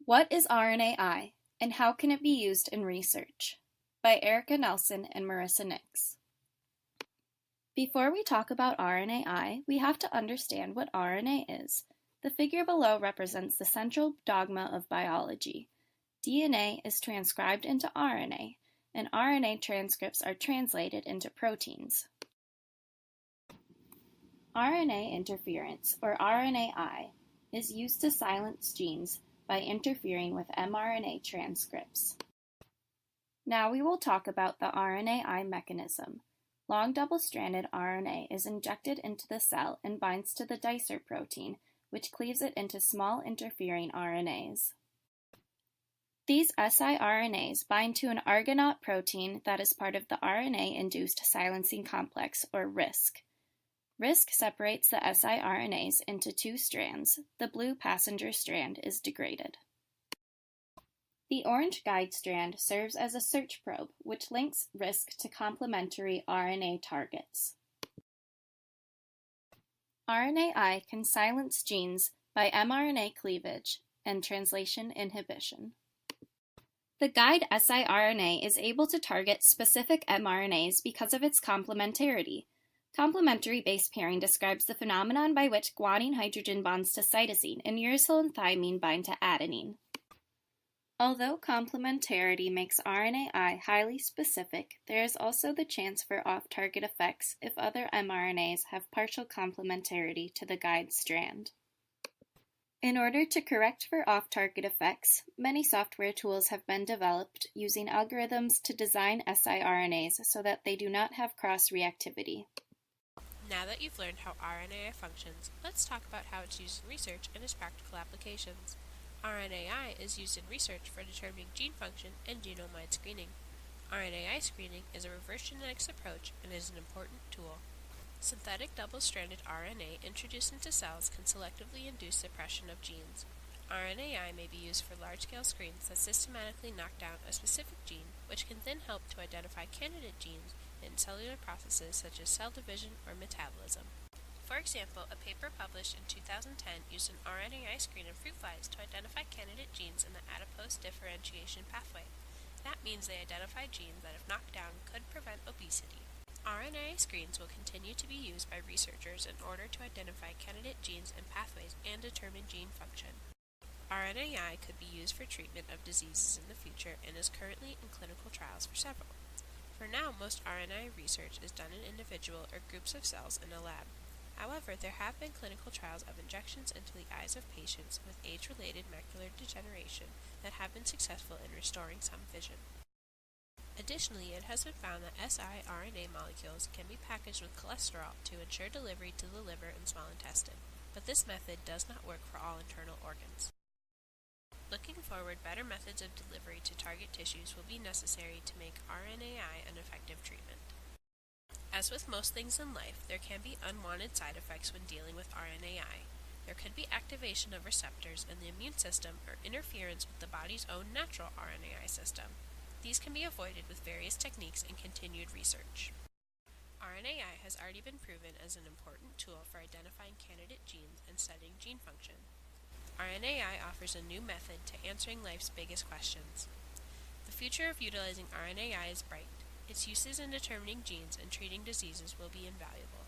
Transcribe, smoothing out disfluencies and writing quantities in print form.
What is RNAi, and how can it be used in research? By Erica Nelson and Marissa Nix. Before we talk about RNAi, we have to understand what RNA is. The figure below represents the central dogma of biology. DNA is transcribed into RNA, and RNA transcripts are translated into proteins. RNA interference, or RNAi, is used to silence genes by interfering with mRNA transcripts. Now we will talk about the RNAi mechanism. Long double-stranded RNA is injected into the cell and binds to the dicer protein, which cleaves it into small interfering RNAs. These siRNAs bind to an argonaute protein that is part of the RNA-induced silencing complex, or RISC. RISC separates the siRNAs into two strands. The blue passenger strand is degraded. The orange guide strand serves as a search probe, which links RISC to complementary RNA targets. RNAi can silence genes by mRNA cleavage and translation inhibition. The guide siRNA is able to target specific mRNAs because of its complementarity. Complementary base pairing describes the phenomenon by which guanine hydrogen bonds to cytosine and uracil and thymine bind to adenine. Although complementarity makes RNAi highly specific, there is also the chance for off-target effects if other mRNAs have partial complementarity to the guide strand. In order to correct for off-target effects, many software tools have been developed using algorithms to design siRNAs so that they do not have cross-reactivity. Now that you've learned how RNAi functions, let's talk about how it's used in research and its practical applications. RNAi is used in research for determining gene function and genome-wide screening. RNAi screening is a reverse genetics approach and is an important tool. Synthetic double-stranded RNA introduced into cells can selectively induce suppression of genes. RNAi may be used for large-scale screens that systematically knock down a specific gene, which can then help to identify candidate genes in cellular processes such as cell division or metabolism. For example, a paper published in 2010 used an RNAi screen in fruit flies to identify candidate genes in the adipose differentiation pathway. That means they identified genes that, if knocked down, could prevent obesity. RNAi screens will continue to be used by researchers in order to identify candidate genes and pathways and determine gene function. RNAi could be used for treatment of diseases in the future and is currently in clinical trials for several. For now, most RNAi research is done in individual or groups of cells in a lab. However, there have been clinical trials of injections into the eyes of patients with age-related macular degeneration that have been successful in restoring some vision. Additionally, it has been found that siRNA molecules can be packaged with cholesterol to ensure delivery to the liver and small intestine, but this method does not work for all internal organs. Looking forward, better methods of delivery to target tissues will be necessary to make RNAi an effective treatment. As with most things in life, there can be unwanted side effects when dealing with RNAi. There could be activation of receptors in the immune system or interference with the body's own natural RNAi system. These can be avoided with various techniques and continued research. RNAi has already been proven as an important tool for identifying candidate genes and studying gene function. RNAi offers a new method to answering life's biggest questions. The future of utilizing RNAi is bright. Its uses in determining genes and treating diseases will be invaluable.